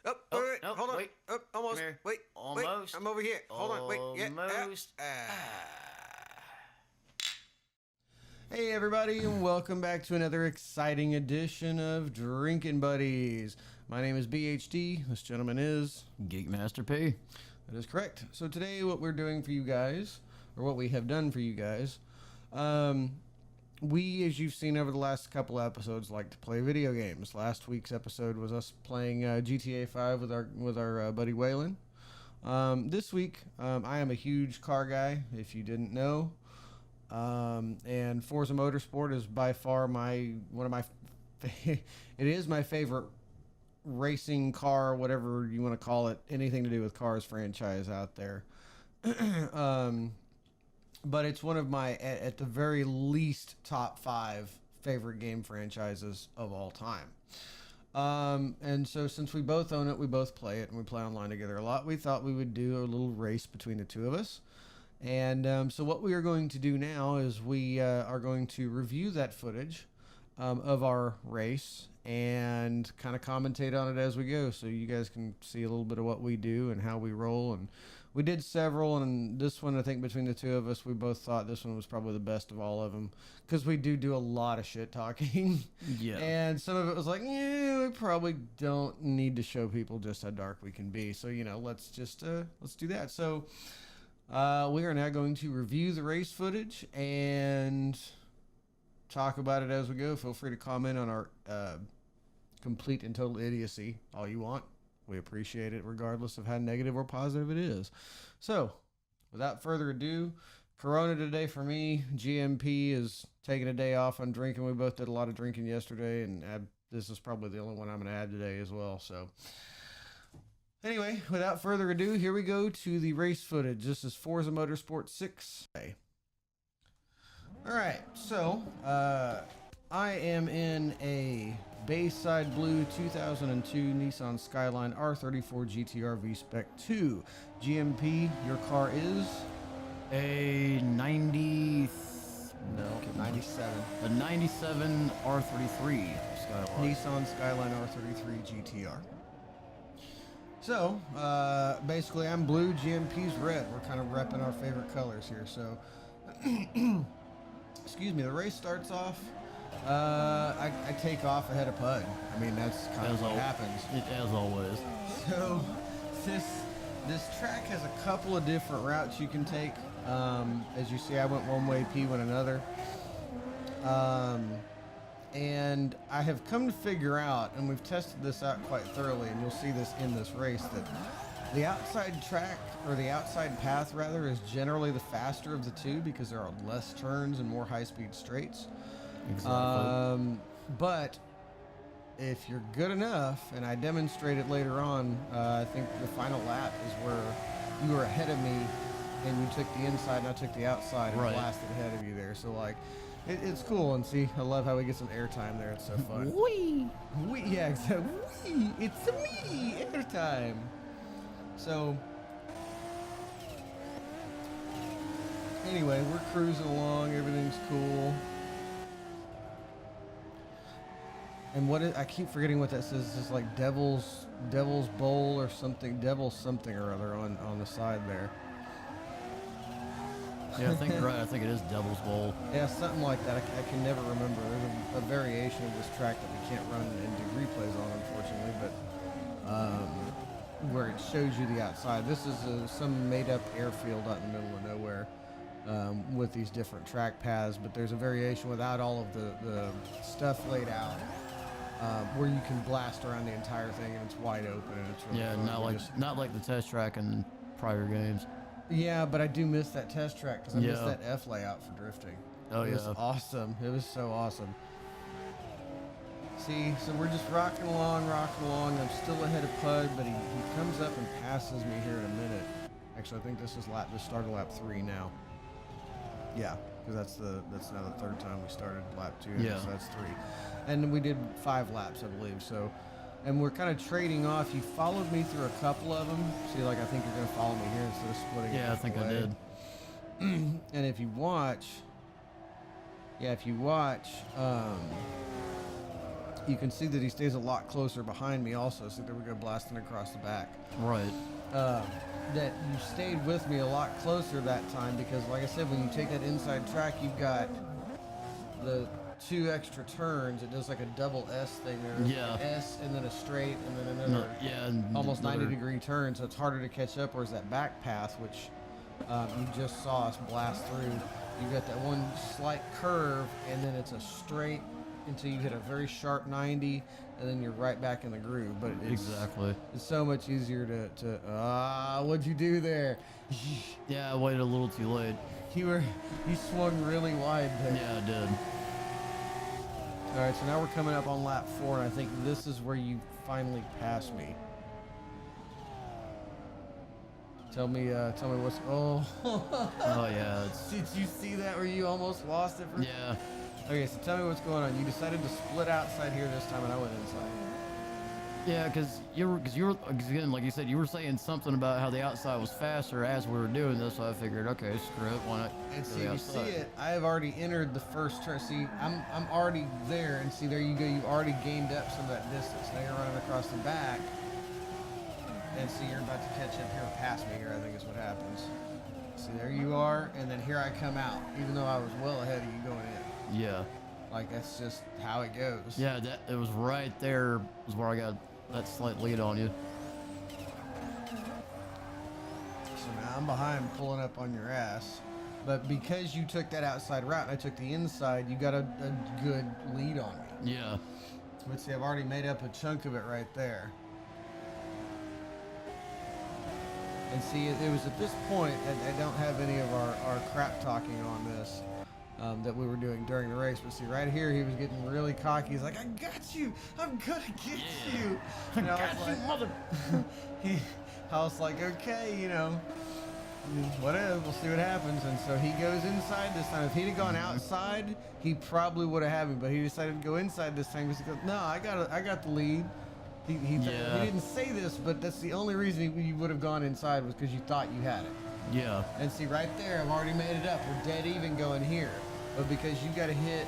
Oh, Oh, wait, no, hold on. wait. Oh, almost. Come here. Wait, Almost. I'm over here. Hold on, wait. Yeah. Almost. Hey, everybody, and welcome back to another exciting edition of Drinking Buddies. My name is BHD. This gentleman is Geek Master P. That is correct. So today, what we're doing for you guys, or what we have done for you guys, we, as you've seen over the last couple episodes, like to play video games. Last week's episode was us playing GTA 5 with our buddy Waylon. This week, I am a huge car guy, if you didn't know. And Forza Motorsport is by far one of my it is my favorite racing car, whatever you want to call it, anything to do with cars franchise out there. But it's one of my, at the very least, top 5 favorite game franchises of all time. And so since we both own it, we both play it, and we play online together a lot, we thought we would do a little race between the two of us. And so what we are going to do now is we are going to review that footage of our race and kind of commentate on it as we go, so you guys can see a little bit of what we do and how we roll. And we did several, and this one, I think between the two of us, we both thought this one was probably the best of all of them, because we do a lot of shit talking. Yeah. And some of it was like, yeah, we probably don't need to show people just how dark we can be. So, let's do that. So we are now going to review the race footage and talk about it as we go. Feel free to comment on our complete and total idiocy all you want. We appreciate it regardless of how negative or positive it is. So, without further ado, Corona today for me. GMP is taking a day off on drinking. We both did a lot of drinking yesterday, and this is probably the only one I'm going to add today as well. So, anyway, without further ado, here we go to the race footage. This is Forza Motorsport 6. Alright, so I am in a Bayside Blue 2002 Nissan Skyline R34 GTR V-Spec 2. GMP, your car is? A 90... No, 97. A 97 R33 Skyline. Nissan Skyline R33 GTR. So, basically I'm blue, GMP's red. We're kind of repping our favorite colors here, so... Excuse me, the race starts off. I take off ahead of Pud. I mean, that's kind of what happens. As always. So, this track has a couple of different routes you can take. As you see, I went one way, P went another. And I have come to figure out, and we've tested this out quite thoroughly, and you'll see this in this race, that the outside track, or the outside path rather, is generally the faster of the two because there are less turns and more high-speed straights. Exactly. But if you're good enough, and I demonstrate it later on, I think the final lap is where you were ahead of me, and you took the inside and I took the outside and blasted ahead of you there. So like, it's cool. And see, I love how we get some airtime there. It's so fun. Whee! Yeah, exactly. Whee! It's me, airtime. So, anyway, we're cruising along. Everything's cool. And I keep forgetting what that says. It's just like Devil's Bowl or something. Devil's something or other on the side there. Yeah, I think you're right. I think it is Devil's Bowl. Yeah, something like that. I can never remember. There's a variation of this track that we can't run and do replays on, unfortunately, but where it shows you the outside. This is some made-up airfield out in the middle of nowhere with these different track paths, but there's a variation without all of the stuff laid out where you can blast around the entire thing and it's wide open and it's really fun. not like the test track in prior games. Yeah, but I do miss that test track because I miss that F layout for drifting. Oh, it was awesome. It was so awesome. See, so we're just rocking along. I'm still ahead of Pud, but he comes up and passes me here in a minute. Actually, I think this is the start of lap 3 now. Yeah, because that's now the third time we started lap 2. Yeah. So that's 3. And we did 5 laps, I believe. So, and we're kind of trading off. You followed me through a couple of them. See, like I think you're going to follow me here instead of splitting. Yeah, I think I did. And if you watch, you can see that he stays a lot closer behind me also. So there we go, blasting across the back. Right. That you stayed with me a lot closer that time because, like I said, when you take that inside track, you've got the 2 extra turns. It does like a double S thing there. Yeah. An S and then a straight and then another and almost another- 90-degree turn, so it's harder to catch up. Whereas that back path, which you just saw us blast through, you got that one slight curve and then it's a straight until you hit a very sharp 90, and then you're right back in the groove. But Exactly. it's so much easier to what'd you do there? Yeah, I waited a little too late. You swung really wide there. Yeah, I did. All right, so now we're coming up on lap 4, and I think this is where you finally pass me. Tell me what's. Oh. Oh yeah. Did you see that where you almost lost it? Yeah. Okay, so tell me what's going on. You decided to split outside here this time, and I went inside. Yeah, because again, like you said, you were saying something about how the outside was faster as we were doing this, so I figured, okay, screw it, why not? And go see, the you outside? see it. I have already entered the first turn. See, I'm already there, and see, there you go. You already gained up some of that distance. Now you're running across the back, and see, you're about to catch up here and pass me here. I think is what happens. See, there you are, and then here I come out, even though I was well ahead of you going in. Yeah. Like that's just how it goes. Yeah, it was right there was where I got that slight lead on you. So now I'm behind, pulling up on your ass. But because you took that outside route and I took the inside, you got a good lead on me. Yeah. But see, I've already made up a chunk of it right there. And see, it was at this point, I don't have any of our crap talking on this that we were doing during the race. But see, right here, he was getting really cocky. He's like, I got you. I'm going to get you. I And I got was you, like, mother. I was like, okay, you know, whatever, we'll see what happens. And so he goes inside this time. If he'd have gone outside, he probably would have had me. But he decided to go inside this time because he goes, no, I got the lead. He didn't say this, but that's the only reason you would have gone inside was because you thought you had it. Yeah. And see, right there, I've already made it up. We're dead even going here. But because you got to hit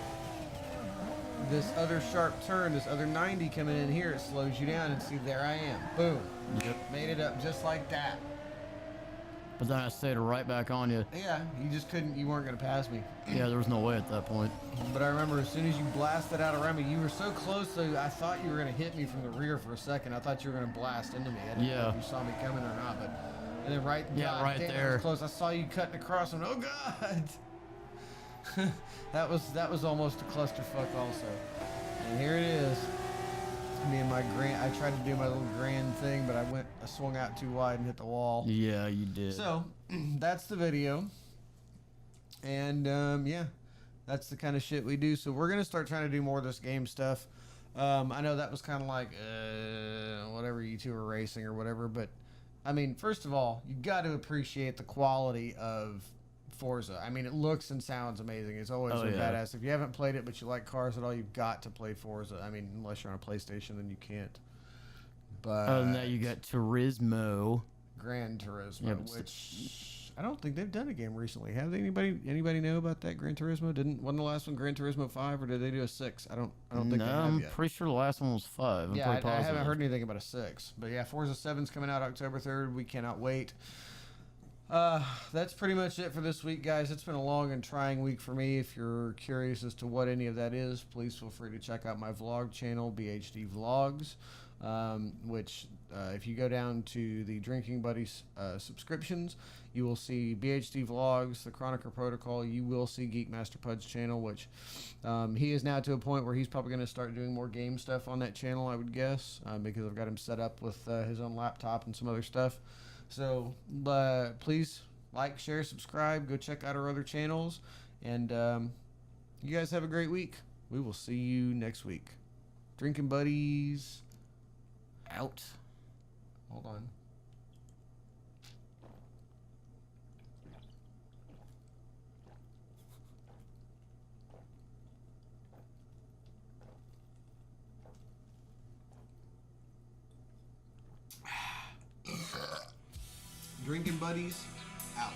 this other sharp turn, this other 90 coming in here, it slows you down. And see, there I am. Boom. Yep. Made it up just like that. But then I stayed right back on you. Yeah, you just couldn't, you weren't going to pass me. Yeah, there was no way at that point. But I remember as soon as you blasted out around me, you were so close, so I thought you were going to hit me from the rear for a second. I thought you were going to blast into me. I didn't know if you saw me coming or not, but... And then right damn, there, I was close. I saw you cutting across, and oh God! that was almost a clusterfuck also. And here it is. Me and my I tried to do my little grand thing, but I swung out too wide and hit the wall. Yeah, you did. So that's the video. And yeah, that's the kind of shit we do. So we're gonna start trying to do more of this game stuff. I know that was kind of like whatever you two are racing or whatever, but I mean, first of all, you got to appreciate the quality of Forza. I mean, it looks and sounds amazing. It's always badass. If you haven't played it, but you like cars at all, you've got to play Forza. I mean, unless you're on a PlayStation, then you can't. But other than that, you got Turismo. Gran Turismo, Yeah, which I don't think they've done a game recently. Have they? Anybody know about that Gran Turismo? Wasn't the last one Gran Turismo 5, or did they do a 6? I don't think they have I'm yet. pretty sure the last one was 5. I'm Yeah, pretty I positive. haven't heard anything about a 6. But yeah, Forza 7's coming out October 3rd. We cannot wait. That's pretty much it for this week, guys. It's been a long and trying week for me. If you're curious as to what any of that is, please feel free to check out my vlog channel, BHD Vlogs, which if you go down to the Drinking Buddies subscriptions, you will see BHD Vlogs, the Chronicle Protocol. You will see Geek Master Pud's channel, which he is now to a point where he's probably going to start doing more game stuff on that channel, I would guess, because I've got him set up with his own laptop and some other stuff. So please like, share, subscribe. Go check out our other channels. And you guys have a great week. We will see you next week. Drinking Buddies out. Hold on. Drinking Buddies out.